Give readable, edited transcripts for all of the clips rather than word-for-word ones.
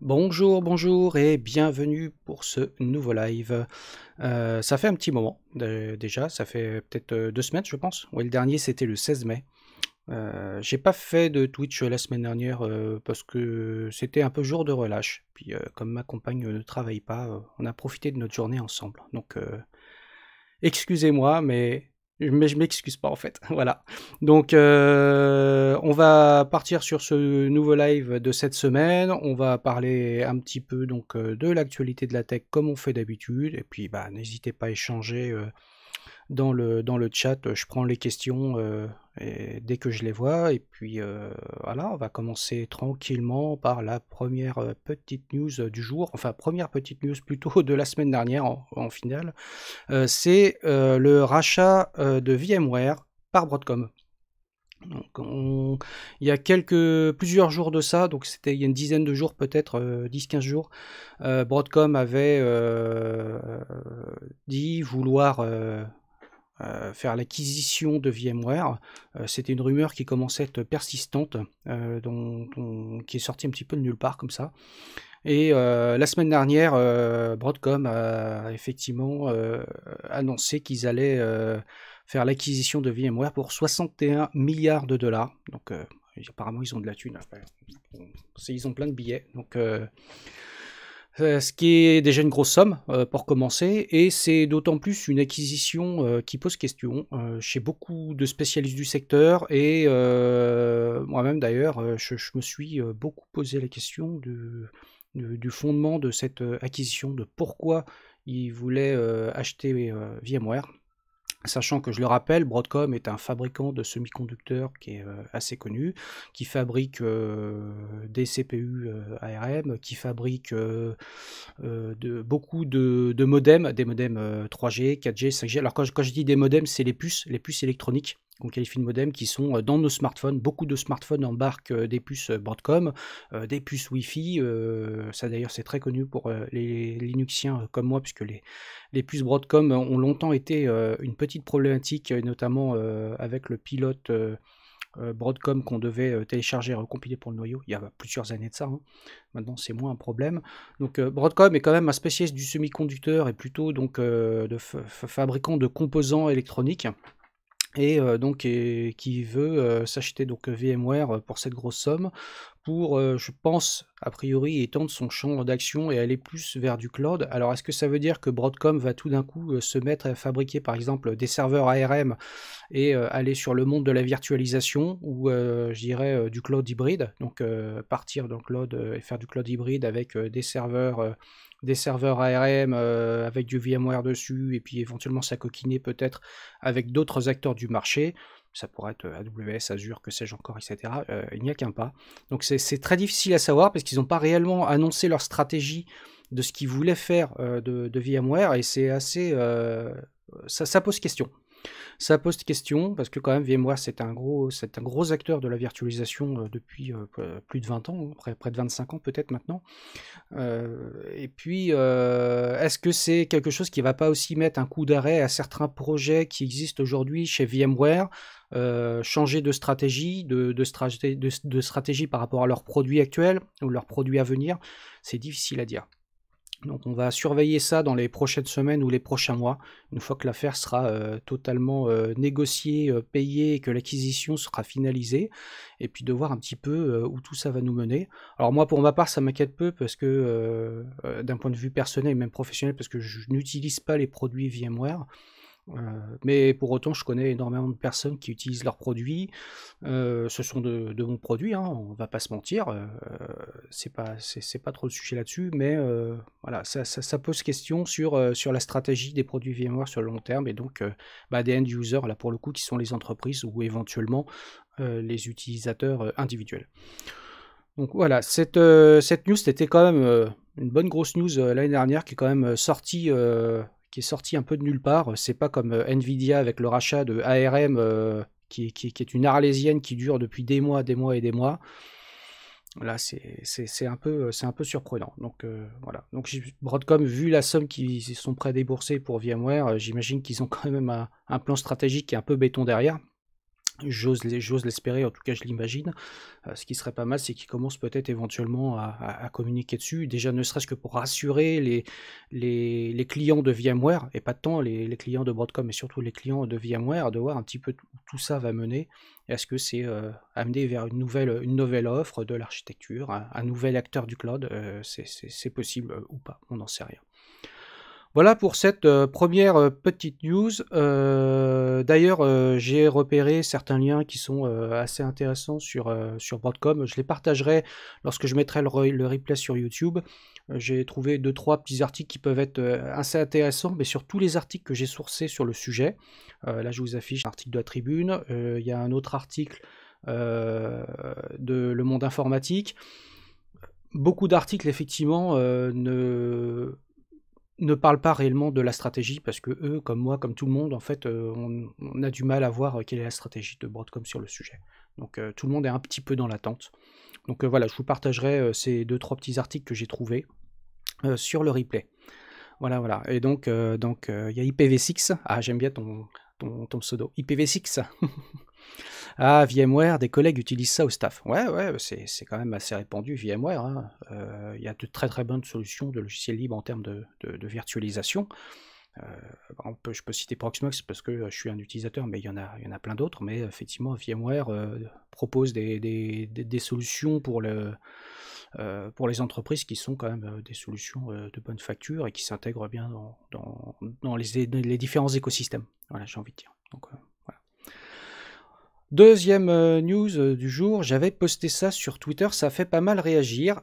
Bonjour, bonjour et bienvenue pour ce nouveau live. Ça fait un petit moment déjà, ça fait peut-être 2 semaines je pense. Ouais, le dernier c'était le 16 mai. J'ai pas fait de Twitch la semaine dernière parce que c'était un peu jour de relâche. Puis comme ma compagne ne travaille pas, on a profité de notre journée ensemble. Donc excusez-moi, mais je m'excuse pas en fait. Voilà. Donc on va partir sur ce nouveau live de cette semaine. On va parler un petit peu donc de l'actualité de la tech comme on fait d'habitude. Et puis bah n'hésitez pas à échanger dans le chat. Je prends les questions dès que je les vois. Et puis voilà, on va commencer tranquillement par la première petite news du jour. Enfin première petite news plutôt de la semaine dernière en finale. C'est le rachat de VMware par Broadcom. Donc il y a plusieurs jours de ça, donc c'était il y a une dizaine de jours peut-être, 10-15 jours, Broadcom avait dit vouloir faire l'acquisition de VMware. C'était une rumeur qui commençait à être persistante, qui est sortie un petit peu de nulle part comme ça. Et la semaine dernière, Broadcom a effectivement annoncé qu'ils allaient faire l'acquisition de VMware pour 61 milliards de dollars. Donc apparemment ils ont de la thune. Ils ont plein de billets. Donc ce qui est déjà une grosse somme pour commencer, et c'est d'autant plus une acquisition qui pose question chez beaucoup de spécialistes du secteur, et moi-même d'ailleurs, je me suis beaucoup posé la question du fondement de cette acquisition, de pourquoi ils voulaient acheter VMware. Sachant que, je le rappelle, Broadcom est un fabricant de semi-conducteurs qui est assez connu, qui fabrique des CPU ARM, qui fabrique beaucoup de modems, des modems 3G, 4G, 5G. Alors quand je dis des modems, c'est les puces électroniques qu'on qualifie de modems, qui sont dans nos smartphones. Beaucoup de smartphones embarquent des puces Broadcom, des puces Wi-Fi. Ça d'ailleurs c'est très connu pour les Linuxiens comme moi, puisque les puces Broadcom ont longtemps été une petite problématique, notamment avec le pilote Broadcom qu'on devait télécharger et recompiler pour le noyau. Il y a plusieurs années de ça. Maintenant, c'est moins un problème. Donc, Broadcom est quand même un spécialiste du semi-conducteur et plutôt donc de fabricant de composants électroniques. Et donc qui veut s'acheter donc VMware pour cette grosse somme, pour je pense a priori étendre son champ d'action et aller plus vers du cloud. Alors est-ce que ça veut dire que Broadcom va tout d'un coup se mettre à fabriquer par exemple des serveurs ARM et aller sur le monde de la virtualisation, ou je dirais du cloud hybride, donc partir dans le cloud et faire du cloud hybride avec des serveurs ARM avec du VMware dessus, et puis éventuellement s'acoquiner peut-être avec d'autres acteurs du marché. Ça pourrait être AWS, Azure, que sais-je encore, etc. Il n'y a qu'un pas. Donc c'est très difficile à savoir, parce qu'ils n'ont pas réellement annoncé leur stratégie de ce qu'ils voulaient faire de VMware, et c'est assez... ça pose question. Ça pose question parce que quand même VMware c'est un gros acteur de la virtualisation depuis plus de 20 ans, près de 25 ans peut-être maintenant. Et puis est-ce que c'est quelque chose qui va pas aussi mettre un coup d'arrêt à certains projets qui existent aujourd'hui chez VMware, changer de stratégie, de stratégie par rapport à leurs produits actuels ou leurs produits à venir? C'est difficile à dire. Donc on va surveiller ça dans les prochaines semaines ou les prochains mois, une fois que l'affaire sera totalement négociée, payée, et que l'acquisition sera finalisée, et puis de voir un petit peu où tout ça va nous mener. Alors moi, pour ma part, ça m'inquiète peu, parce que d'un point de vue personnel et même professionnel, parce que je n'utilise pas les produits VMware. Mais pour autant, je connais énormément de personnes qui utilisent leurs produits. Ce sont de bons produits, hein, on va pas se mentir. C'est pas trop le sujet là-dessus, mais voilà, ça pose question sur la stratégie des produits VMware sur le long terme, et donc des end users, là pour le coup, qui sont les entreprises ou éventuellement les utilisateurs individuels. Donc voilà, cette news, c'était quand même une bonne grosse news l'année dernière, qui est quand même qui est sortie un peu de nulle part. C'est pas comme Nvidia avec le rachat de ARM, qui est une arlésienne qui dure depuis des mois et des mois. Là, c'est un peu surprenant. Donc voilà. Donc Broadcom, vu la somme qu'ils sont prêts à débourser pour VMware, j'imagine qu'ils ont quand même un plan stratégique qui est un peu béton derrière. J'ose l'espérer, en tout cas je l'imagine. Ce qui serait pas mal, c'est qu'ils commencent peut-être éventuellement à communiquer dessus, déjà ne serait-ce que pour rassurer les clients de VMware, et pas tant les clients de Broadcom, mais surtout les clients de VMware, de voir un petit peu où tout ça va mener. Est-ce que c'est amené vers une nouvelle offre de l'architecture, un nouvel acteur du cloud, c'est possible ou pas, on n'en sait rien. Voilà pour cette première petite news. D'ailleurs, j'ai repéré certains liens qui sont assez intéressants sur Broadcom. Je les partagerai lorsque je mettrai le replay sur YouTube. J'ai trouvé 2-3 petits articles qui peuvent être assez intéressants, mais sur tous les articles que j'ai sourcés sur le sujet. Là, je vous affiche l'article de la Tribune. Il y a un autre article de Le Monde Informatique. Beaucoup d'articles, effectivement, ne parlent pas réellement de la stratégie, parce que eux, comme moi, comme tout le monde, en fait, on a du mal à voir quelle est la stratégie de Broadcom sur le sujet. Donc tout le monde est un petit peu dans l'attente. Donc voilà, je vous partagerai ces 2-3 petits articles que j'ai trouvés sur le replay. Voilà. Et donc il y a IPv6. Ah, j'aime bien ton pseudo. IPv6. Ah, VMware, des collègues utilisent ça au staff. Ouais, c'est quand même assez répandu, VMware. Hein. Il y a de très bonnes solutions de logiciels libres en termes de virtualisation. Je peux citer Proxmox parce que je suis un utilisateur, mais il y en a plein d'autres. Mais effectivement, VMware propose des solutions pour les entreprises qui sont quand même des solutions de bonne facture et qui s'intègrent bien dans les différents écosystèmes. Voilà, j'ai envie de dire. Donc, voilà. Deuxième news du jour, j'avais posté ça sur Twitter, ça a fait pas mal réagir.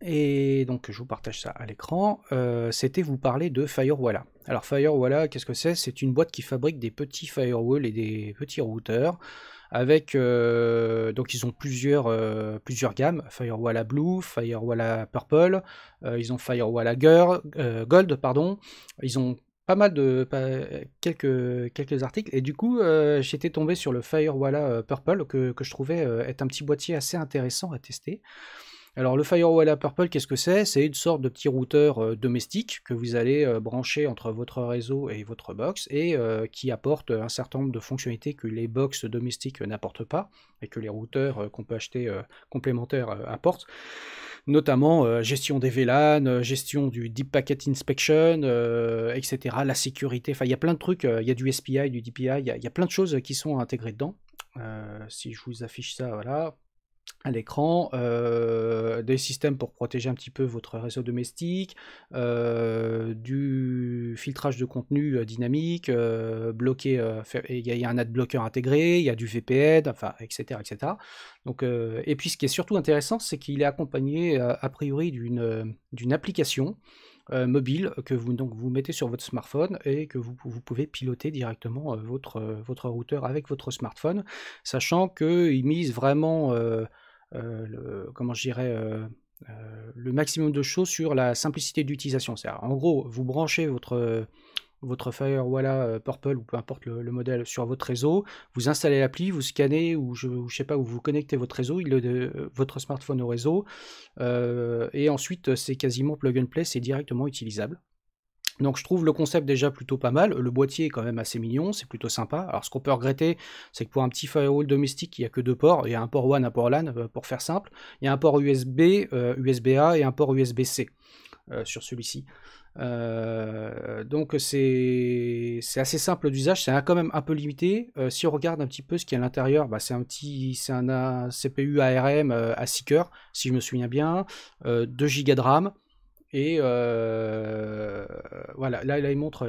Et donc je vous partage ça à l'écran. C'était vous parler de Firewalla. Alors Firewalla, qu'est-ce que c'est? C'est une boîte qui fabrique des petits firewalls et des petits routeurs. Avec donc ils ont plusieurs gammes, Firewalla Blue, Firewalla Purple, ils ont Firewalla Gold, pardon. Ils ont pas mal de quelques articles, et du coup j'étais tombé sur le Firewalla Purple que je trouvais être un petit boîtier assez intéressant à tester. Alors le Firewalla Purple, qu'est-ce que c'est? C'est une sorte de petit routeur domestique que vous allez brancher entre votre réseau et votre box, et qui apporte un certain nombre de fonctionnalités que les box domestiques n'apportent pas, et que les routeurs qu'on peut acheter complémentaires apportent. Notamment gestion des VLAN, gestion du Deep Packet Inspection, etc. La sécurité, enfin il y a plein de trucs, il y a du SPI, du DPI, il y a plein de choses qui sont intégrées dedans. Si je vous affiche ça, voilà, à l'écran, des systèmes pour protéger un petit peu votre réseau domestique, du filtrage de contenu dynamique, bloquer, il y a un adblocker intégré, il y a du VPN, enfin, etc. Donc, et puis ce qui est surtout intéressant, c'est qu'il est accompagné a priori d'une application mobile que vous mettez sur votre smartphone et que vous pouvez piloter directement votre routeur avec votre smartphone, sachant qu'il mise vraiment comment je dirais, le maximum de choses sur la simplicité d'utilisation. C'est-à-dire, en gros, vous branchez votre Firewalla Purple ou peu importe le modèle sur votre réseau, vous installez l'appli, vous scannez ou je sais pas, où vous connectez votre réseau, votre smartphone au réseau, et ensuite c'est quasiment plug and play, c'est directement utilisable. Donc je trouve le concept déjà plutôt pas mal, le boîtier est quand même assez mignon, c'est plutôt sympa. Alors ce qu'on peut regretter, c'est que pour un petit firewall domestique, il n'y a que 2 ports, il y a un port WAN, un port LAN, pour faire simple, il y a un port USB, USB-A et un port USB-C sur celui-ci. Donc c'est assez simple d'usage, c'est quand même un peu limité. Si on regarde un petit peu ce qu'il y a à l'intérieur, c'est un CPU ARM à 6 cœurs, si je me souviens bien, 2 Go de RAM. Et voilà, là il montre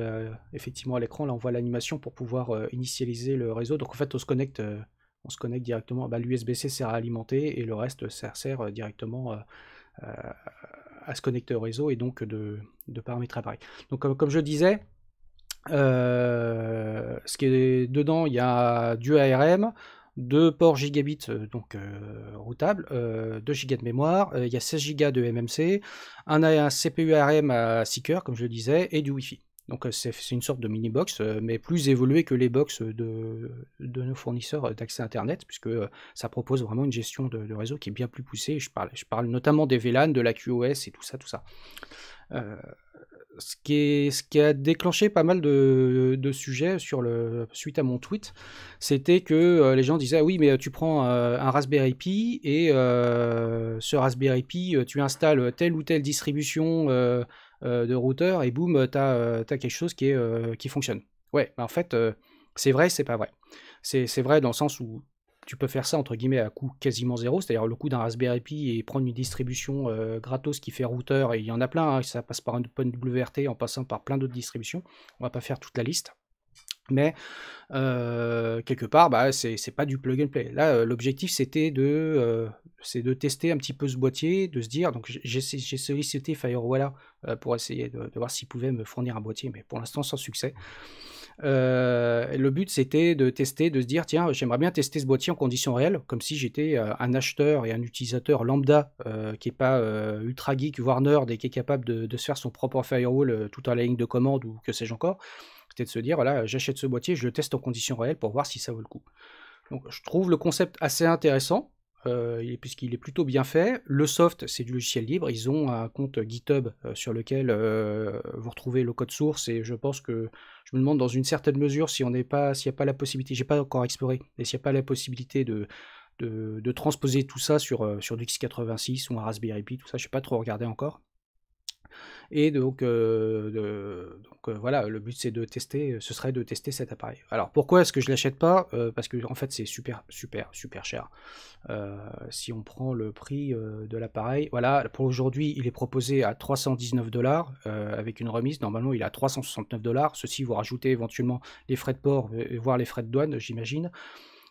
effectivement à l'écran, là on voit l'animation pour pouvoir initialiser le réseau. Donc en fait on se connecte directement, l'USB-C sert à alimenter et le reste ça sert directement à se connecter au réseau et donc de paramétrer l'appareil. Donc comme je disais, ce qui est dedans, il y a du ARM, 2 ports gigabits routables, 2 Go de mémoire, il y a 16 Go de MMC, un CPU ARM à 6 cœurs, comme je le disais, et du Wi-Fi. Donc c'est une sorte de mini-box, mais plus évoluée que les box de nos fournisseurs d'accès Internet, puisque ça propose vraiment une gestion de réseau qui est bien plus poussée. Je parle notamment des VLAN, de la QoS et tout ça. ce qui a déclenché pas mal de sujets suite à mon tweet, c'était que les gens disaient: «Ah oui, mais tu prends un Raspberry Pi et ce Raspberry Pi, tu installes telle ou telle distribution de routeur et boum, tu as quelque chose qui fonctionne». Ouais, bah en fait, c'est vrai, c'est pas vrai. C'est vrai dans le sens où tu peux faire ça entre guillemets à coût quasiment zéro, c'est-à-dire le coût d'un Raspberry Pi et prendre une distribution gratos qui fait routeur, et il y en a plein, hein, ça passe par un OpenWRT en passant par plein d'autres distributions. On va pas faire toute la liste. Mais quelque part, bah, c'est pas du plug and play. Là, l'objectif c'est de tester un petit peu ce boîtier, de se dire, donc j'ai sollicité Firewalla pour essayer de voir s'ils pouvaient me fournir un boîtier, mais pour l'instant sans succès. Le but c'était de tester, de se dire tiens, j'aimerais bien tester ce boîtier en conditions réelles, comme si j'étais un acheteur et un utilisateur lambda qui est pas ultra geek voire nerd et qui est capable de se faire son propre firewall tout à la ligne de commande ou que sais-je encore. C'était de se dire voilà, j'achète ce boîtier, je le teste en conditions réelles pour voir si ça vaut le coup. Donc je trouve le concept assez intéressant. Puisqu'il est plutôt bien fait. Le soft, c'est du logiciel libre. Ils ont un compte GitHub sur lequel vous retrouvez le code source, et je pense que je me demande dans une certaine mesure si s'il n'y a pas la possibilité, j'ai pas encore exploré, et s'il n'y a pas la possibilité de transposer tout ça sur du x86 ou un Raspberry Pi, tout ça, je n'ai pas trop regardé encore. Et donc, voilà, le but c'est de tester, ce serait de tester cet appareil. Alors pourquoi est-ce que je l'achète pas? Parce que en fait c'est super cher. Si on prend le prix de l'appareil, voilà, pour aujourd'hui il est proposé à 319$ avec une remise. Normalement il est à 369$. Ceci vous rajoutez éventuellement les frais de port, voire les frais de douane, j'imagine.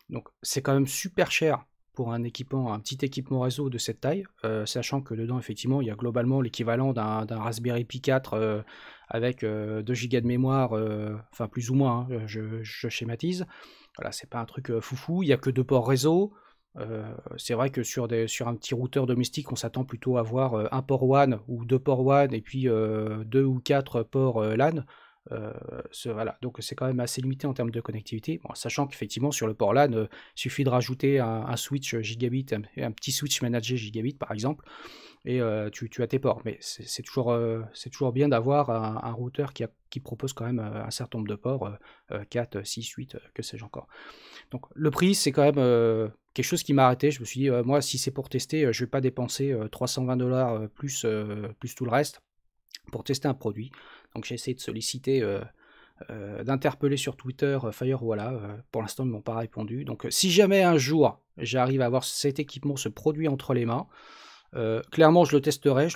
Donc c'est quand même super cher pour un petit équipement réseau de cette taille, sachant que dedans effectivement il y a globalement l'équivalent d'un Raspberry Pi 4 avec 2 Go de mémoire, enfin plus ou moins, hein, je schématise. Voilà, c'est pas un truc foufou, il n'y a que 2 ports réseau. C'est vrai que sur un petit routeur domestique, on s'attend plutôt à avoir un port WAN ou 2 ports WAN et puis 2 ou 4 ports LAN. Voilà, donc c'est quand même assez limité en termes de connectivité, bon, sachant qu'effectivement sur le port LAN, il suffit de rajouter un switch gigabit, un petit switch managé gigabit par exemple, et tu as tes ports. Mais c'est toujours bien d'avoir un routeur qui propose quand même un certain nombre de ports, 4, 6, 8, que sais-je encore. Donc le prix, c'est quand même quelque chose qui m'a arrêté. Je me suis dit, moi, si c'est pour tester, je ne vais pas dépenser 320$ plus tout le reste pour tester un produit. Donc j'ai essayé de solliciter, d'interpeller sur Twitter Firewalla. Pour l'instant, ils ne m'ont pas répondu. Donc si jamais un jour j'arrive à avoir cet équipement, ce produit entre les mains, clairement je le testerai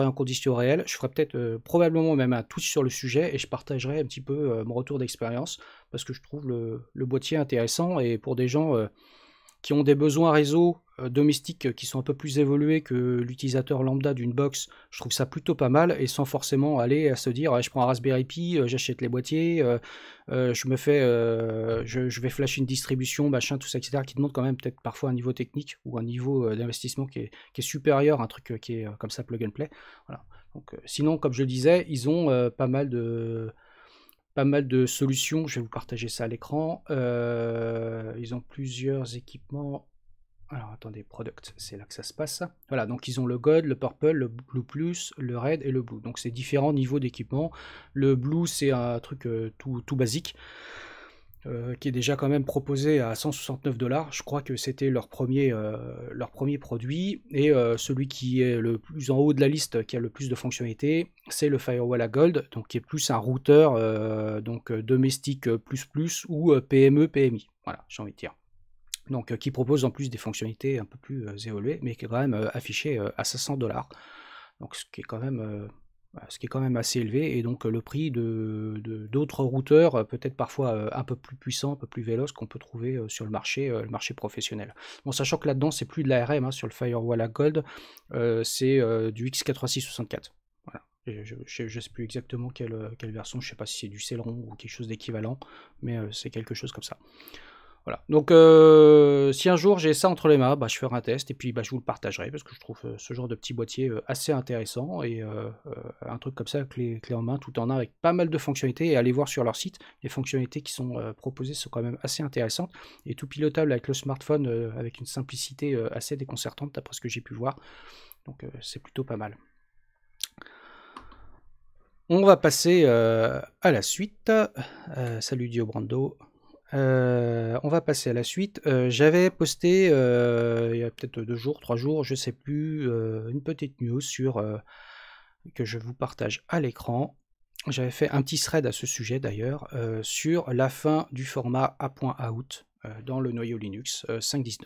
en conditions réelles. Je ferai peut-être probablement même un tweet sur le sujet et je partagerai un petit peu mon retour d'expérience, parce que je trouve le boîtier intéressant, et pour des gens qui ont des besoins réseau domestiques qui sont un peu plus évolués que l'utilisateur lambda d'une box, je trouve ça plutôt pas mal, et sans forcément aller à se dire je prends un Raspberry Pi, j'achète les boîtiers, je vais flasher une distribution, machin, tout ça, etc., qui demande quand même peut-être parfois un niveau technique ou un niveau d'investissement qui est supérieur à un truc qui est comme ça plug and play. Voilà. Donc, sinon, comme je le disais, ils ont pas mal de solutions. Je vais vous partager ça à l'écran. Ils ont plusieurs équipements. Alors attendez, product, c'est là que ça se passe. Voilà, donc ils ont le Gold, le Purple, le Blue Plus, le Red et le Blue. Donc c'est différents niveaux d'équipement. Le Blue, c'est un truc tout basique, qui est déjà quand même proposé à 169$. Je crois que c'était leur premier produit. Et celui qui est le plus en haut de la liste, qui a le plus de fonctionnalités, c'est le Firewalla Gold, donc qui est plus un routeur donc domestique ou PME, PMI. Voilà, j'ai envie de dire. Donc qui propose en plus des fonctionnalités un peu plus évoluées, mais qui est quand même affiché à 500$. Donc ce qui est quand même assez élevé, et donc le prix d'autres routeurs, peut-être parfois un peu plus puissants, un peu plus véloces, qu'on peut trouver sur le marché professionnel. Bon, sachant que là-dedans, c'est plus de l'ARM, hein, sur le Firewalla Gold, c'est du x86-64. Voilà. Je ne sais plus exactement quelle version, je ne sais pas si c'est du Celeron ou quelque chose d'équivalent, mais c'est quelque chose comme ça. Voilà. Donc si un jour j'ai ça entre les mains, je ferai un test et puis je vous le partagerai, parce que je trouve ce genre de petit boîtier assez intéressant, et un truc comme ça, clé en main, tout en un, avec pas mal de fonctionnalités. Et allez voir sur leur site, les fonctionnalités qui sont proposées sont quand même assez intéressantes, et tout pilotable avec le smartphone, avec une simplicité assez déconcertante d'après ce que j'ai pu voir. Donc c'est plutôt pas mal. On va passer à la suite. Salut Dio Brando. On va passer à la suite. J'avais posté il y a peut-être 2 jours, 3 jours, je sais plus, une petite news sur que je vous partage à l'écran. J'avais fait un petit thread à ce sujet d'ailleurs sur la fin du format A.out dans le noyau Linux 5.19.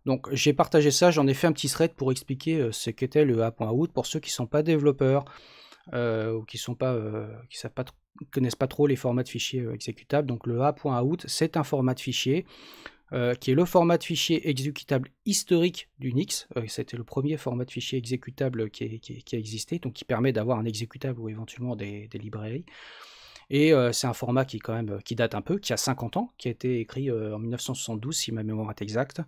Donc j'ai partagé ça, j'en ai fait un petit thread pour expliquer ce qu'était le A.out pour ceux qui ne sont pas développeurs ou qui connaissent pas trop les formats de fichiers exécutables. Donc le A.out, c'est un format de fichier qui est le format de fichier exécutable historique d'Unix. C'était le premier format de fichier exécutable qui a existé, donc qui permet d'avoir un exécutable ou éventuellement des librairies. Et c'est un format qui date un peu, qui a 50 ans, qui a été écrit en 1972 si ma mémoire est exacte.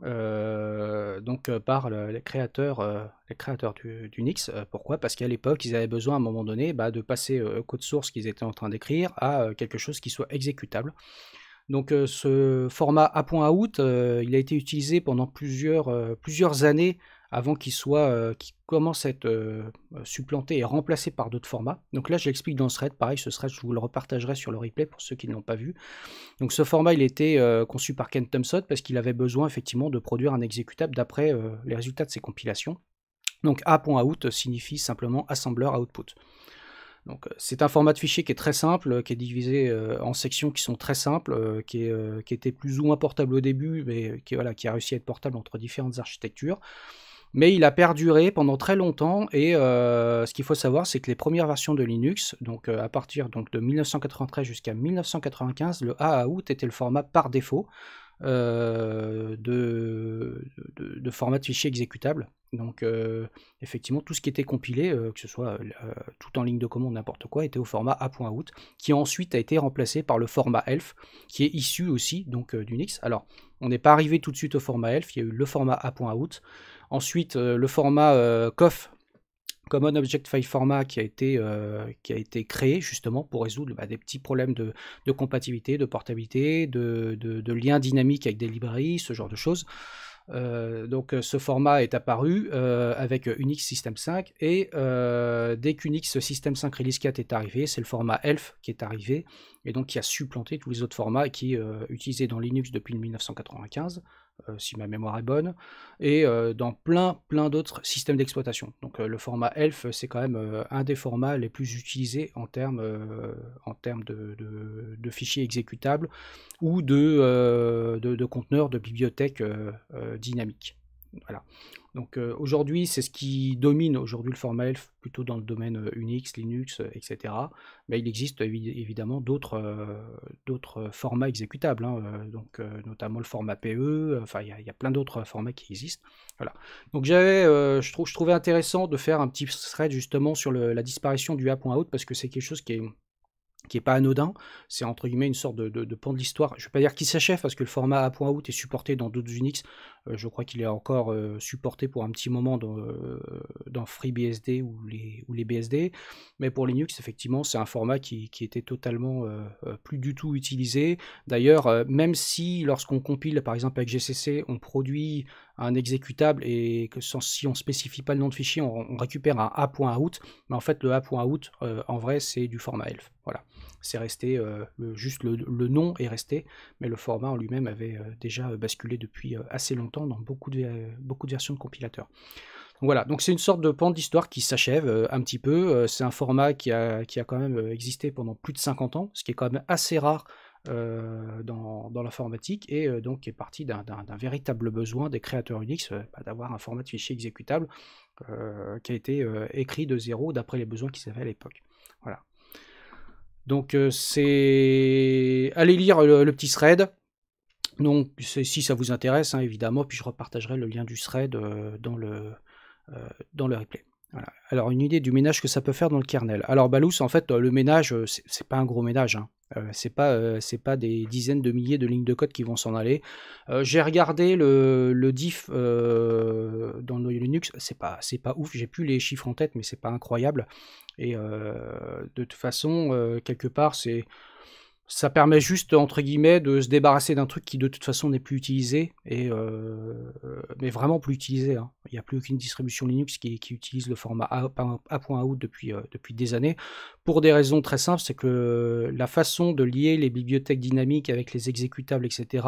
Par les créateurs d'Unix. Pourquoi? Parce qu'à l'époque, ils avaient besoin à un moment donné de passer code source qu'ils étaient en train d'écrire à quelque chose qui soit exécutable. Donc ce format A.out, il a été utilisé pendant plusieurs années avant qu'il commence à être supplanté et remplacé par d'autres formats. Donc là, je l'explique dans ce thread. Pareil, ce thread, je vous le repartagerai sur le replay pour ceux qui ne l'ont pas vu. Donc ce format, il était conçu par Ken Thompson parce qu'il avait besoin effectivement de produire un exécutable d'après les résultats de ses compilations. Donc A.out signifie simplement Assembler Output. Donc c'est un format de fichier qui est très simple, qui est divisé en sections qui sont très simples, qui était plus ou moins portable au début, mais qui a réussi à être portable entre différentes architectures. Mais il a perduré pendant très longtemps et ce qu'il faut savoir, c'est que les premières versions de Linux, donc à partir de 1993 jusqu'à 1995, le A.out était le format par défaut de format de fichier exécutable. Donc effectivement, tout ce qui était compilé, que ce soit tout en ligne de commande, n'importe quoi, était au format A.out, qui ensuite a été remplacé par le format ELF, qui est issu aussi d'Unix. Alors, on n'est pas arrivé tout de suite au format ELF, il y a eu le format A.out, ensuite le format COF, Common Object File Format, qui a été créé justement pour résoudre des petits problèmes de compatibilité, de portabilité, de liens dynamiques avec des librairies, ce genre de choses. Donc ce format est apparu avec Unix System 5 et dès qu'Unix System 5 Release 4 est arrivé, c'est le format ELF qui est arrivé et donc qui a supplanté tous les autres formats et qui est utilisé dans Linux depuis 1995. Si ma mémoire est bonne, et dans plein d'autres systèmes d'exploitation. Donc le format ELF, c'est quand même un des formats les plus utilisés en termes de fichiers exécutables ou de conteneurs de bibliothèques dynamiques. Voilà. Donc aujourd'hui, c'est ce qui domine aujourd'hui le format ELF, plutôt dans le domaine Unix, Linux, etc. Mais il existe évidemment d'autres formats exécutables, notamment le format PE, enfin il y a plein d'autres formats qui existent. Voilà. Donc je trouvais intéressant de faire un petit thread justement sur la disparition du A.out parce que c'est quelque chose qui est pas anodin, c'est entre guillemets une sorte de pan de l'histoire. Je ne vais pas dire qu'il s'achève parce que le format A.out est supporté dans d'autres Unix. Je crois qu'il est encore supporté pour un petit moment dans FreeBSD ou les BSD. Mais pour Linux, effectivement, c'est un format qui était totalement plus du tout utilisé. D'ailleurs, même si lorsqu'on compile, par exemple avec GCC, on produit un exécutable et que si on ne spécifie pas le nom de fichier, on récupère un A.out. Mais en fait, le A.out, en vrai, c'est du format ELF. Voilà. C'est resté, juste le nom est resté, mais le format en lui-même avait déjà basculé depuis assez longtemps dans beaucoup de versions de compilateurs. Donc voilà, donc c'est une sorte de pan d'histoire qui s'achève un petit peu. C'est un format qui a quand même existé pendant plus de 50 ans, ce qui est quand même assez rare dans l'informatique, et donc est parti d'un véritable besoin des créateurs Unix d'avoir un format de fichier exécutable qui a été écrit de zéro d'après les besoins qu'ils avaient à l'époque. Voilà. Donc c'est... Allez lire le petit thread. Donc si ça vous intéresse, évidemment, puis je repartagerai le lien du thread dans le replay. Voilà. Alors une idée du ménage que ça peut faire dans le kernel. Alors Balous, en fait, le ménage, c'est pas un gros ménage. C'est pas des dizaines de milliers de lignes de code qui vont s'en aller. J'ai regardé le diff dans le Linux, c'est pas ouf. J'ai plus les chiffres en tête, mais c'est pas incroyable. Et de toute façon, quelque part, Ça permet juste, entre guillemets, de se débarrasser d'un truc qui de toute façon n'est plus utilisé, mais vraiment plus utilisé, hein. Il n'y a plus aucune distribution Linux qui utilise le format A.out depuis des années, pour des raisons très simples, c'est que la façon de lier les bibliothèques dynamiques avec les exécutables, etc.,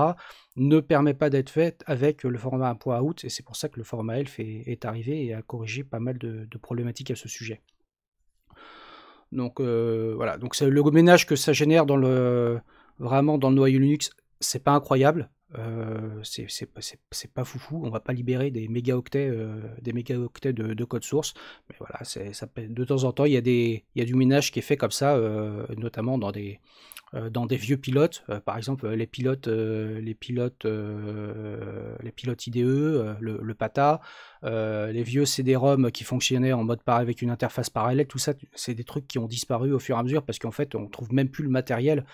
ne permet pas d'être faite avec le format A.out, et c'est pour ça que le format ELF est arrivé et a corrigé pas mal de problématiques à ce sujet. Donc voilà, donc le ménage que ça génère vraiment dans le noyau Linux, c'est pas incroyable, c'est pas foufou, on va pas libérer des mégaoctets de code source, mais voilà, de temps en temps il y a du ménage qui est fait comme ça, notamment dans des vieux pilotes, par exemple les pilotes IDE, le PATA, les vieux CD-ROM qui fonctionnaient en mode avec une interface parallèle, tout ça, c'est des trucs qui ont disparu au fur et à mesure parce qu'en fait, on trouve même plus le matériel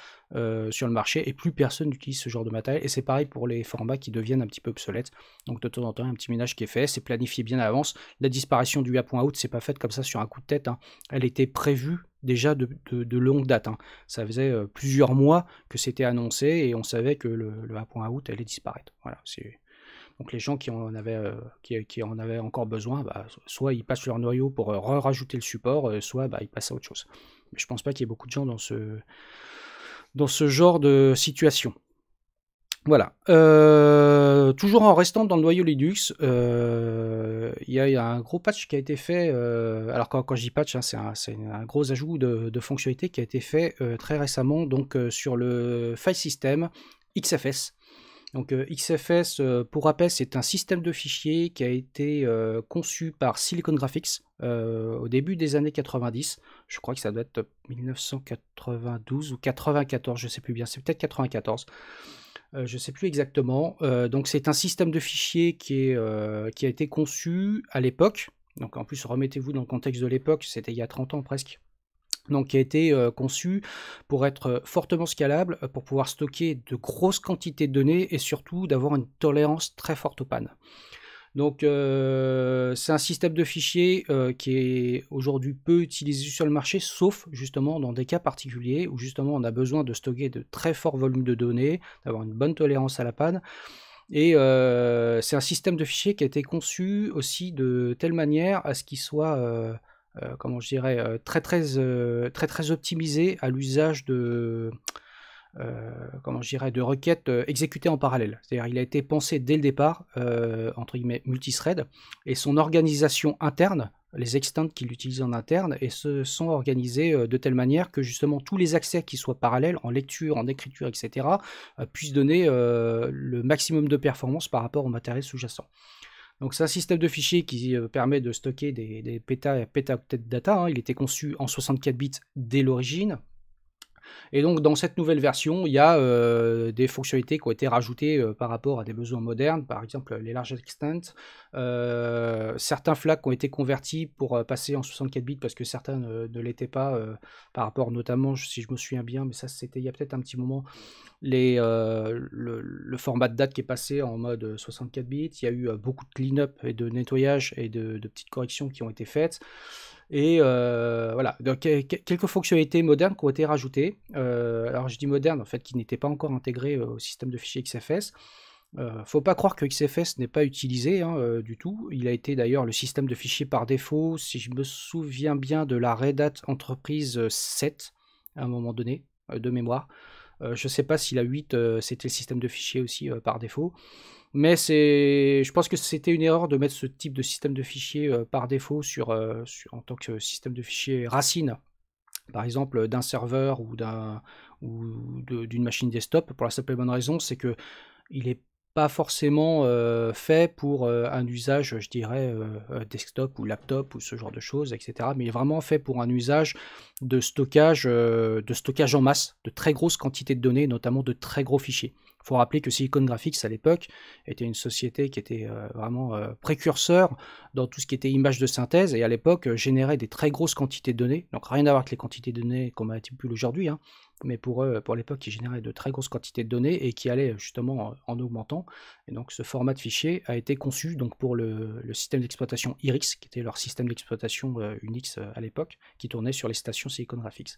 sur le marché et plus personne n'utilise ce genre de matériel. Et c'est pareil pour les formats qui deviennent un petit peu obsolètes. Donc de temps en temps, un petit ménage qui est fait, c'est planifié bien à l'avance. La disparition du A.out, c'est pas faite comme ça sur un coup de tête, hein. Elle était prévue déjà de longue date, hein. Ça faisait plusieurs mois que c'était annoncé et on savait que le A.out allait disparaître. Voilà, donc les gens qui en avaient encore besoin, bah, soit ils passent leur noyau pour rajouter le support, soit bah, ils passent à autre chose. Mais je pense pas qu'il y ait beaucoup de gens dans ce genre de situation. Voilà. Toujours en restant dans le noyau Linux, il y a un gros patch qui a été fait. Alors quand je dis patch, hein, c'est un gros ajout de fonctionnalités qui a été fait très récemment, donc sur le file system XFS. Donc XFS, pour rappel, c'est un système de fichiers qui a été conçu par Silicon Graphics au début des années 90. Je crois que ça doit être 1992 ou 94, je ne sais plus bien, c'est peut-être 94. Je ne sais plus exactement. Donc c'est un système de fichiers qui a été conçu à l'époque. Donc en plus, remettez-vous dans le contexte de l'époque, c'était il y a 30 ans presque. Donc qui a été conçu pour être fortement scalable, pour pouvoir stocker de grosses quantités de données et surtout d'avoir une tolérance très forte aux pannes. Donc c'est un système de fichiers qui est aujourd'hui peu utilisé sur le marché, sauf justement dans des cas particuliers où justement on a besoin de stocker de très forts volumes de données, d'avoir une bonne tolérance à la panne. Et c'est un système de fichiers qui a été conçu aussi de telle manière à ce qu'il soit comment je dirais, très optimisé à l'usage comment je dirais, de requêtes exécutées en parallèle. C'est-à-dire il a été pensé dès le départ, entre guillemets, multithread, et son organisation interne, les extents qu'il utilise en interne, et se sont organisés de telle manière que justement tous les accès qui soient parallèles, en lecture, en écriture, etc., puissent donner le maximum de performance par rapport au matériel sous-jacent. Donc c'est un système de fichiers qui permet de stocker des pétaoctets de data, hein. Il était conçu en 64 bits dès l'origine. Et donc dans cette nouvelle version, il y a des fonctionnalités qui ont été rajoutées par rapport à des besoins modernes, par exemple les large extents. Certains flags ont été convertis pour passer en 64 bits parce que certains ne l'étaient pas, par rapport notamment, si je me souviens bien, mais ça c'était il y a peut-être un petit moment, le format de date qui est passé en mode 64 bits. Il y a eu beaucoup de clean-up et de nettoyage et de petites corrections qui ont été faites. Et voilà, donc quelques fonctionnalités modernes qui ont été rajoutées. Alors je dis modernes en fait, qui n'étaient pas encore intégrées au système de fichiers XFS. Faut pas croire que XFS n'est pas utilisé hein, du tout. Il a été d'ailleurs le système de fichiers par défaut, si je me souviens bien, de la Red Hat Enterprise 7 à un moment donné, de mémoire. Je ne sais pas si la 8 c'était le système de fichiers aussi par défaut. Mais je pense que c'était une erreur de mettre ce type de système de fichiers par défaut en tant que système de fichiers racine, par exemple d'un serveur ou d'une machine desktop, pour la simple et bonne raison, c'est que il n'est pas forcément fait pour un usage, je dirais, desktop ou laptop ou ce genre de choses, etc. Mais il est vraiment fait pour un usage de stockage en masse, de très grosses quantités de données, notamment de très gros fichiers. Il faut rappeler que Silicon Graphics, à l'époque, était une société qui était vraiment précurseur dans tout ce qui était image de synthèse, et à l'époque générait des très grosses quantités de données, donc rien à voir avec les quantités de données qu'on manipule aujourd'hui, hein, mais pour eux, pour l'époque, ils généraient de très grosses quantités de données et qui allaient justement en augmentant. Et donc ce format de fichier a été conçu donc, pour le système d'exploitation IRIX, qui était leur système d'exploitation Unix à l'époque, qui tournait sur les stations Silicon Graphics.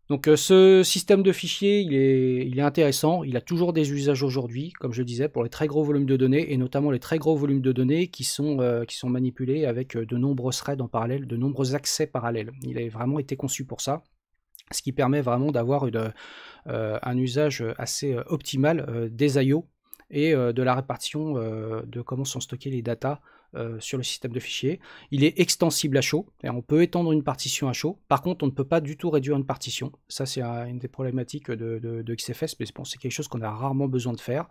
Donc ce système de fichiers, il est intéressant, il a toujours des usages aujourd'hui, comme je le disais, pour les très gros volumes de données, et notamment les très gros volumes de données qui sont manipulés avec de nombreux threads en parallèle, de nombreux accès parallèles. Il a vraiment été conçu pour ça, ce qui permet vraiment d'avoir un usage assez optimal des I/O et de la répartition de comment sont stockées les datas sur le système de fichiers. Il est extensible à chaud, et on peut étendre une partition à chaud. Par contre, on ne peut pas du tout réduire une partition. Ça, c'est une des problématiques de XFS, mais bon, c'est quelque chose qu'on a rarement besoin de faire.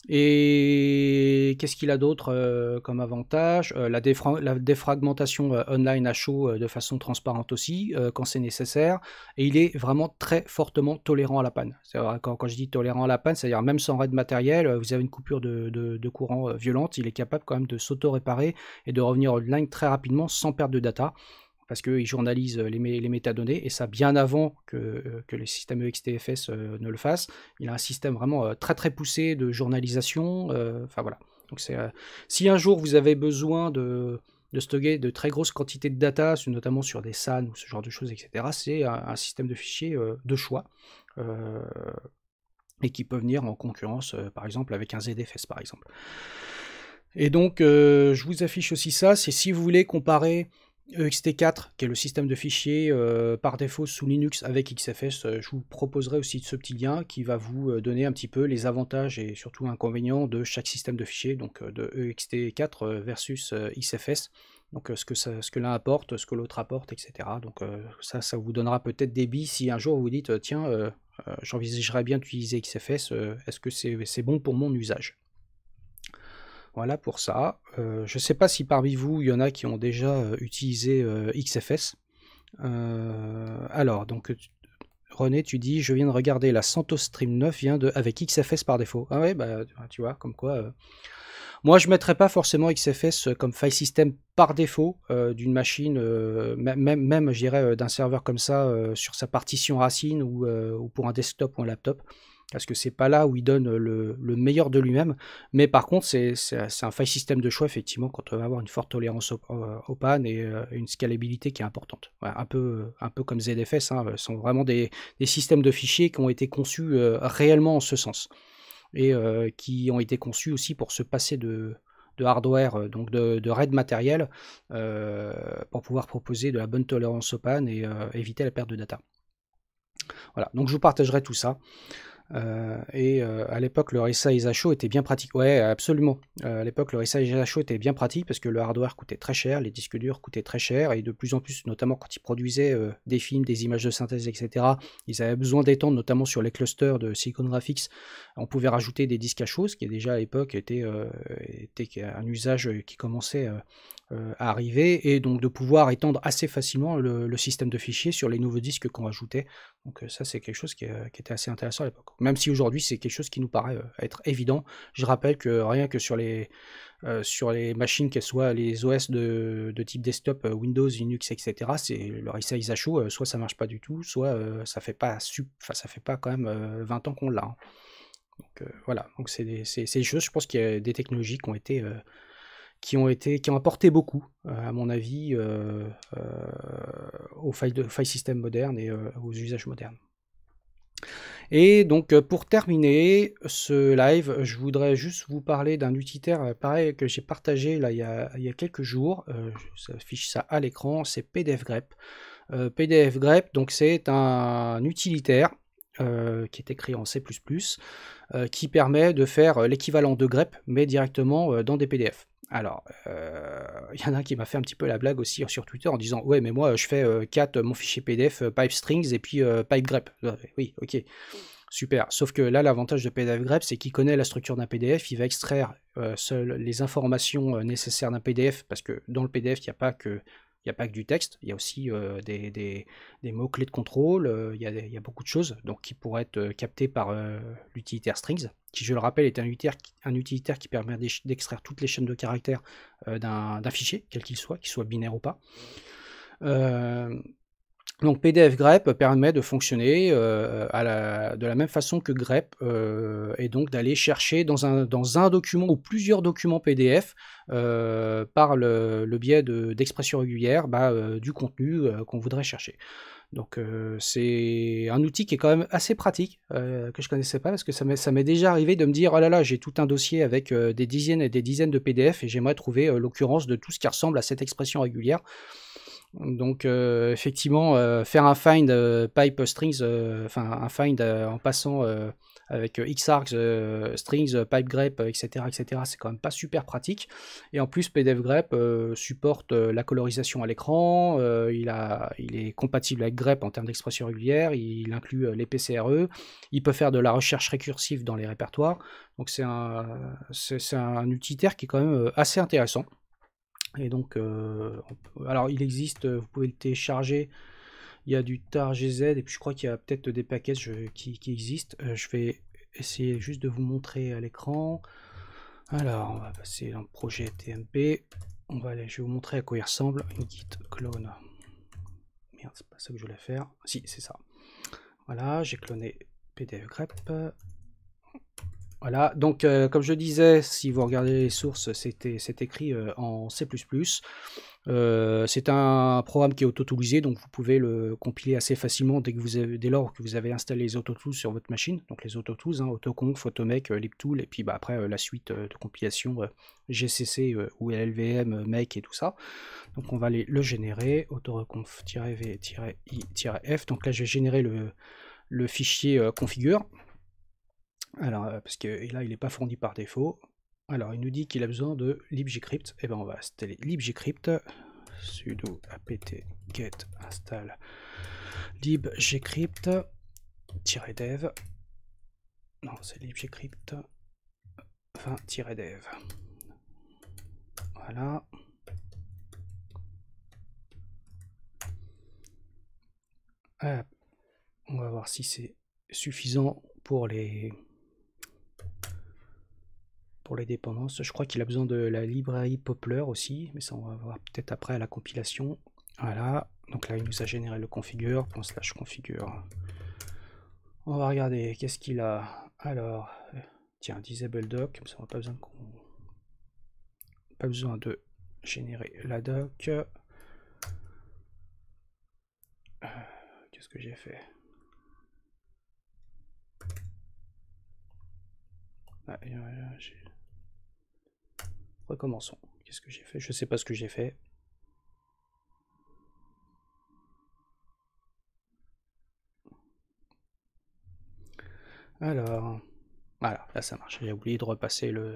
Et qu'est-ce qu'il a d'autre comme avantage? La défragmentation online à chaud de façon transparente aussi, quand c'est nécessaire. Et il est vraiment très fortement tolérant à la panne. Quand je dis tolérant à la panne, c'est-à-dire même sans raid matériel, vous avez une coupure de courant violente, il est capable quand même de s'auto-réparer et de revenir online très rapidement sans perdre de data, parce qu'il journalise les métadonnées, et ça bien avant que les systèmes EXTFS ne le fassent. Il a un système vraiment très très poussé de journalisation. Enfin voilà. Donc si un jour vous avez besoin de stocker de très grosses quantités de data, notamment sur des SAN ou ce genre de choses, etc., c'est un système de fichiers de choix, et qui peut venir en concurrence, par exemple, avec un ZFS, par exemple. Et donc, je vous affiche aussi ça, c'est si vous voulez comparer EXT4, qui est le système de fichiers par défaut sous Linux avec XFS, je vous proposerai aussi ce petit lien qui va vous donner un petit peu les avantages et surtout inconvénients de chaque système de fichiers, donc de EXT4 versus XFS, donc ce que l'un apporte, ce que l'autre apporte, etc. Donc ça vous donnera peut-être des billes si un jour vous dites tiens, j'envisagerais bien d'utiliser XFS, est-ce que c'est bon pour mon usage? Voilà pour ça. Je ne sais pas si parmi vous, il y en a qui ont déjà utilisé XFS. Alors, donc, René, tu dis, je viens de regarder la CentOS Stream 9 avec XFS par défaut. Ah ouais, bah, tu vois, comme quoi. Moi, je ne mettrais pas forcément XFS comme file system par défaut d'une machine, même je dirais, d'un serveur comme ça, sur sa partition racine ou pour un desktop ou un laptop. Parce que c'est pas là où il donne le meilleur de lui-même, mais par contre c'est un file system de choix effectivement quand on va avoir une forte tolérance aux pannes et une scalabilité qui est importante. Voilà, un peu comme ZFS, hein, ce sont vraiment des systèmes de fichiers qui ont été conçus réellement en ce sens, et qui ont été conçus aussi pour se passer de hardware, donc de RAID matériel, pour pouvoir proposer de la bonne tolérance aux pannes et éviter la perte de data. Voilà, donc je vous partagerai tout ça. À l'époque, le resize à chaud était bien pratique. Ouais, absolument. À l'époque, le resize à chaud était bien pratique parce que le hardware coûtait très cher, les disques durs coûtaient très cher, et de plus en plus, notamment quand ils produisaient des films, des images de synthèse, etc., ils avaient besoin d'étendre, notamment sur les clusters de Silicon Graphics. On pouvait rajouter des disques à chaud, ce qui est déjà à l'époque était un usage qui commençait à arriver, et donc de pouvoir étendre assez facilement le système de fichiers sur les nouveaux disques qu'on rajoutait. Donc ça, c'est quelque chose qui était assez intéressant à l'époque. Même si aujourd'hui, c'est quelque chose qui nous paraît être évident. Je rappelle que rien que sur les machines, qu'elles soient les OS de type desktop, Windows, Linux, etc., c'est le resize à chaud, soit ça marche pas du tout, soit ça fait pas quand même 20 ans qu'on l'a. Hein. Donc voilà, donc c'est des choses, je pense qu'il y a des technologies qui ont apporté beaucoup, à mon avis, au file system moderne et aux usages modernes. Et donc pour terminer ce live, je voudrais juste vous parler d'un utilitaire pareil que j'ai partagé là il y a quelques jours. Ça affiche ça à l'écran, c'est PDFgrep. PDFgrep, donc c'est un utilitaire qui est écrit en C++, qui permet de faire l'équivalent de grep, mais directement dans des PDF. Alors, il y en a qui m'a fait un petit peu la blague aussi sur Twitter en disant « Ouais, mais moi, je fais cat mon fichier PDF, pipe strings et puis pipe grep. » Oui, ok, super. Sauf que là, l'avantage de PDFgrep, c'est qu'il connaît la structure d'un PDF, il va extraire seules les informations nécessaires d'un PDF, parce que dans le PDF, il n'y a pas que du texte, il y a aussi des mots-clés de contrôle, il y a beaucoup de choses donc, qui pourraient être captées par l'utilitaire strings, qui, je le rappelle, est un utilitaire qui permet d'extraire toutes les chaînes de caractères d'un fichier, quel qu'il soit binaire ou pas. Donc PDF grep permet de fonctionner de la même façon que grep et donc d'aller chercher dans un document ou plusieurs documents PDF par le biais d'expression régulière du contenu qu'on voudrait chercher. Donc c'est un outil qui est quand même assez pratique, que je connaissais pas parce que ça m'est déjà arrivé de me dire: «Oh là là, j'ai tout un dossier avec des dizaines et des dizaines de PDF et j'aimerais trouver l'occurrence de tout ce qui ressemble à cette expression régulière». Donc effectivement, faire un find pipe strings, enfin un find en passant avec xargs, strings, pipe grep, etc., c'est quand même pas super pratique. Et en plus, PDF grep supporte la colorisation à l'écran, il est compatible avec grep en termes d'expression régulière, il inclut les PCRE, il peut faire de la recherche récursive dans les répertoires. Donc c'est un utilitaire qui est quand même assez intéressant. Et donc, alors il existe, vous pouvez le télécharger, il y a du tar.gz, et puis je crois qu'il y a peut-être des packages qui existent. Je vais essayer juste de vous montrer à l'écran. Alors, on va passer dans le projet TMP. Je vais vous montrer à quoi il ressemble. Une git clone. Merde, c'est pas ça que je voulais faire. Si, c'est ça. Voilà, j'ai cloné PDF grep. Voilà, donc comme je disais, si vous regardez les sources, c'est écrit en C++. C'est un programme qui est auto-toolisé, donc vous pouvez le compiler assez facilement dès lors que vous avez installé les autotools sur votre machine. Donc les autotools, autoconf, automake, libtool, et puis après la suite de compilation GCC ou LLVM, make et tout ça. Donc on va aller le générer, autoreconf-v-i-f. Donc là je vais générer le fichier configure. Alors, parce que là, il n'est pas fourni par défaut. Alors, il nous dit qu'il a besoin de libgcrypt. Et bien, on va installer libgcrypt. Sudo apt-get install libgcrypt-dev. Non, c'est libgcrypt -dev. Voilà. On va voir si c'est suffisant pour les dépendances. Je crois qu'il a besoin de la librairie Popler aussi, mais ça on va voir peut-être après à la compilation. Voilà, donc là il nous a généré le configure, ./configure. On va regarder qu'est-ce qu'il a. Alors, tiens, disable doc, comme ça on n'a pas besoin de générer la doc. Qu'est-ce que j'ai fait? Recommençons. Qu'est-ce que j'ai fait? Je sais pas ce que j'ai fait. Alors, voilà, là ça marche. J'ai oublié de repasser le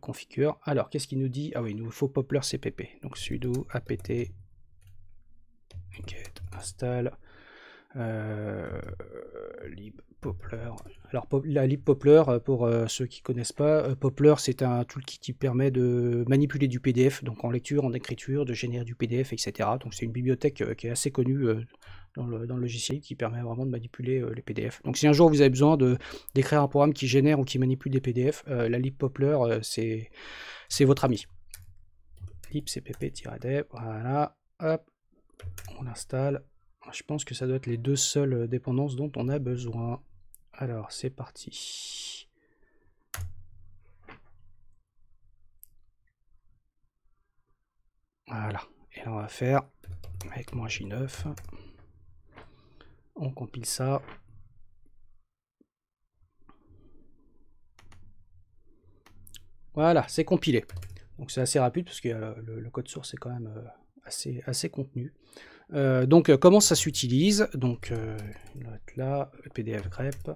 configure. Alors, qu'est-ce qu'il nous dit? Ah oui, il nous faut Popler CPP. Donc sudo apt-get install libpopler. Alors la libpopler, pour ceux qui ne connaissent pas, Popler c'est un toolkit qui permet de manipuler du PDF, donc en lecture, en écriture, de générer du PDF, etc. Donc c'est une bibliothèque qui est assez connue dans le logiciel, qui permet vraiment de manipuler les PDF. Donc si un jour vous avez besoin d'écrire un programme qui génère ou qui manipule des PDF, la libpopler c'est votre ami. libcpp-dev, voilà, hop, on installe. Je pense que ça doit être les deux seules dépendances dont on a besoin. Alors, c'est parti. Voilà. Et là, on va faire avec -J9. On compile ça. Voilà, c'est compilé. Donc, c'est assez rapide parce que le code source est quand même assez contenu. Donc comment ça s'utilise? Donc il doit être là, PDF grep,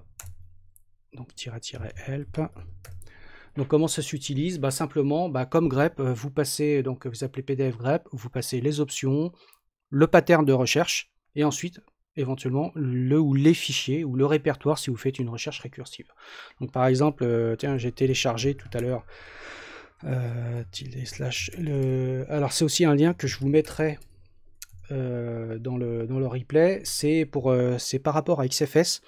donc -help. Donc comment ça s'utilise? Simplement, comme grep, vous passez, donc vous appelez PDF grep, vous passez les options, le pattern de recherche, et ensuite éventuellement le ou les fichiers ou le répertoire si vous faites une recherche récursive. Donc par exemple, tiens, j'ai téléchargé tout à l'heure alors c'est aussi un lien que je vous mettrai dans le replay, c'est par rapport à XFS.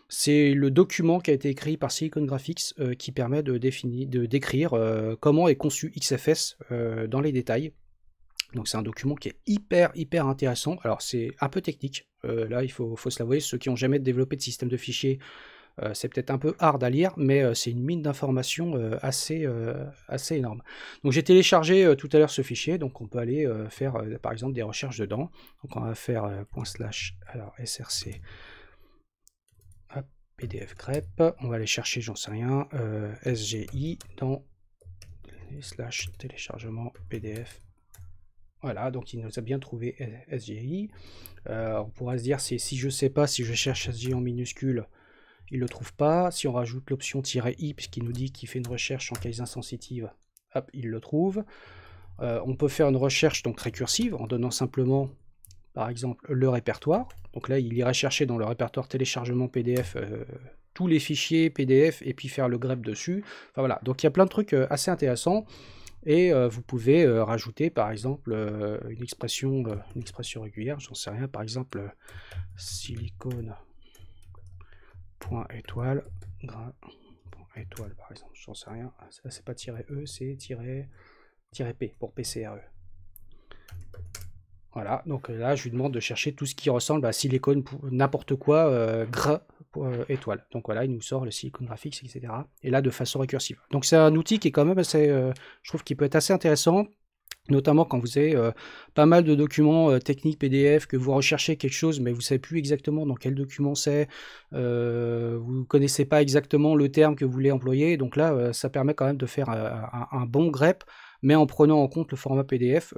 C'est le document qui a été écrit par Silicon Graphics qui permet de décrire comment est conçu XFS dans les détails. Donc c'est un document qui est hyper intéressant. Alors c'est un peu technique, là il faut se l'avouer, ceux qui n'ont jamais développé de système de fichiers, c'est peut-être un peu hard à lire, mais c'est une mine d'informations assez énorme. Donc j'ai téléchargé tout à l'heure ce fichier, donc on peut aller faire par exemple des recherches dedans. Donc on va faire alors src pdf grep, on va aller chercher, j'en sais rien, sgi dans / téléchargement pdf. Voilà, donc il nous a bien trouvé SGI. On pourra se dire, si je ne sais pas, si je cherche SGI en minuscule, il ne le trouve pas. Si on rajoute l'option "-i", puisqu'il nous dit qu'il fait une recherche en case insensitive, hop, il le trouve. On peut faire une recherche donc récursive en donnant simplement, par exemple, le répertoire. Donc là, il ira chercher dans le répertoire téléchargement PDF tous les fichiers PDF et puis faire le grep dessus. Enfin voilà, donc il y a plein de trucs assez intéressants. Et vous pouvez rajouter par exemple une expression régulière, j'en sais rien, par exemple silicone point étoile grain point étoile par exemple, j'en sais rien, ça c'est pas -e, c'est -p pour PCRE. Voilà, donc là je lui demande de chercher tout ce qui ressemble à silicone, n'importe quoi, gras étoile. Donc voilà, il nous sort le Silicon Graphics, etc. Et là de façon récursive. Donc c'est un outil qui est quand même assez, je trouve qu'il peut être assez intéressant, notamment quand vous avez pas mal de documents techniques PDF, que vous recherchez quelque chose, mais vous ne savez plus exactement dans quel document c'est, vous ne connaissez pas exactement le terme que vous voulez employer. Donc là, ça permet quand même de faire un bon grep, mais en prenant en compte le format PDF,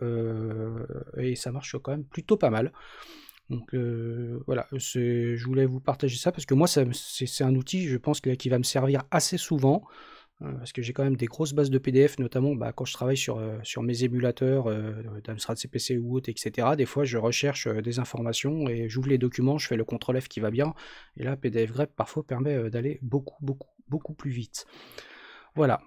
et ça marche quand même plutôt pas mal. Donc voilà, je voulais vous partager ça, parce que moi, c'est un outil, je pense, qui va me servir assez souvent, parce que j'ai quand même des grosses bases de PDF, notamment quand je travaille sur mes émulateurs d'Amstrad CPC ou autres, etc. Des fois, je recherche des informations, et j'ouvre les documents, je fais le CTRL F qui va bien, et là, PDF grep, parfois, permet d'aller beaucoup plus vite. Voilà.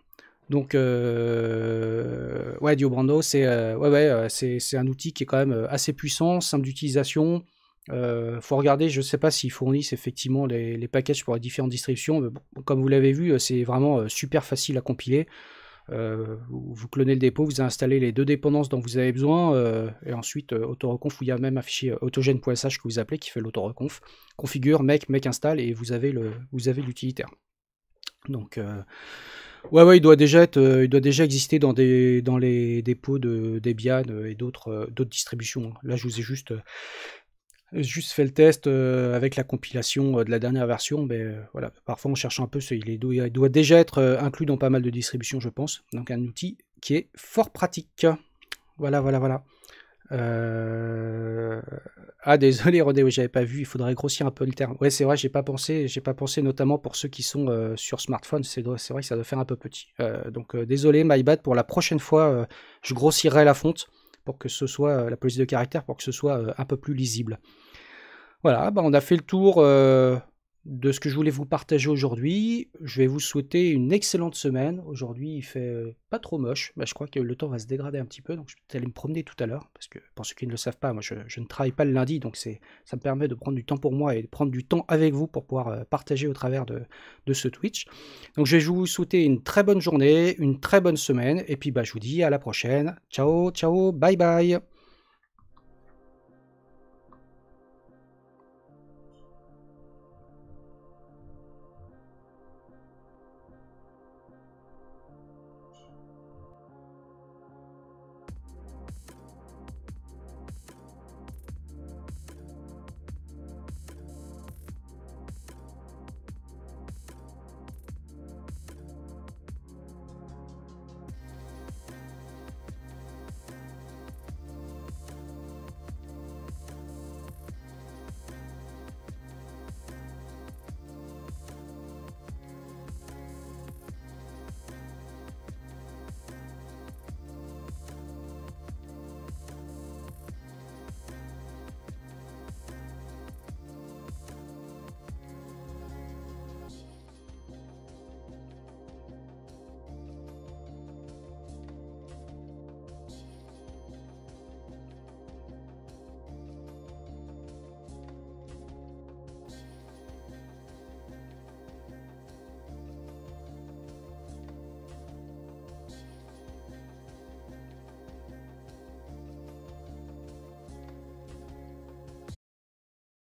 Donc, ouais, Diobrando, c'est un outil qui est quand même assez puissant, simple d'utilisation. Faut regarder, je ne sais pas s'ils fournissent effectivement les packages pour les différentes distributions, mais bon, comme vous l'avez vu, c'est vraiment super facile à compiler. Vous clonez le dépôt, vous installez les deux dépendances dont vous avez besoin, et ensuite autoreconf, où il y a même un fichier autogène.sh que vous appelez, qui fait l'autoreconf, configure, make install, et vous avez l'utilitaire. Donc ouais, il doit déjà exister dans les dépôts de Debian et d'autres distributions. Là, je vous ai juste fait le test avec la compilation de la dernière version, mais voilà, parfois on cherche un peu, il doit déjà être inclus dans pas mal de distributions, je pense. Donc un outil qui est fort pratique. Voilà. Ah, désolé Rodé, j'avais pas vu, il faudrait grossir un peu le terme. Ouais, c'est vrai, j'ai pas pensé notamment pour ceux qui sont sur smartphone, c'est vrai que ça doit faire un peu petit. Donc désolé, my bad, pour la prochaine fois, je grossirai la fonte pour que ce soit, la police de caractère, pour que ce soit un peu plus lisible. Voilà, on a fait le tour de ce que je voulais vous partager aujourd'hui. Je vais vous souhaiter une excellente semaine. Aujourd'hui, il fait pas trop moche. Je crois que le temps va se dégrader un petit peu, donc je vais aller me promener tout à l'heure, parce que pour ceux qui ne le savent pas, moi je ne travaille pas le lundi, donc ça me permet de prendre du temps pour moi et de prendre du temps avec vous pour pouvoir partager au travers de ce Twitch. Donc je vais vous souhaiter une très bonne journée, une très bonne semaine, et puis je vous dis à la prochaine. Ciao, bye bye.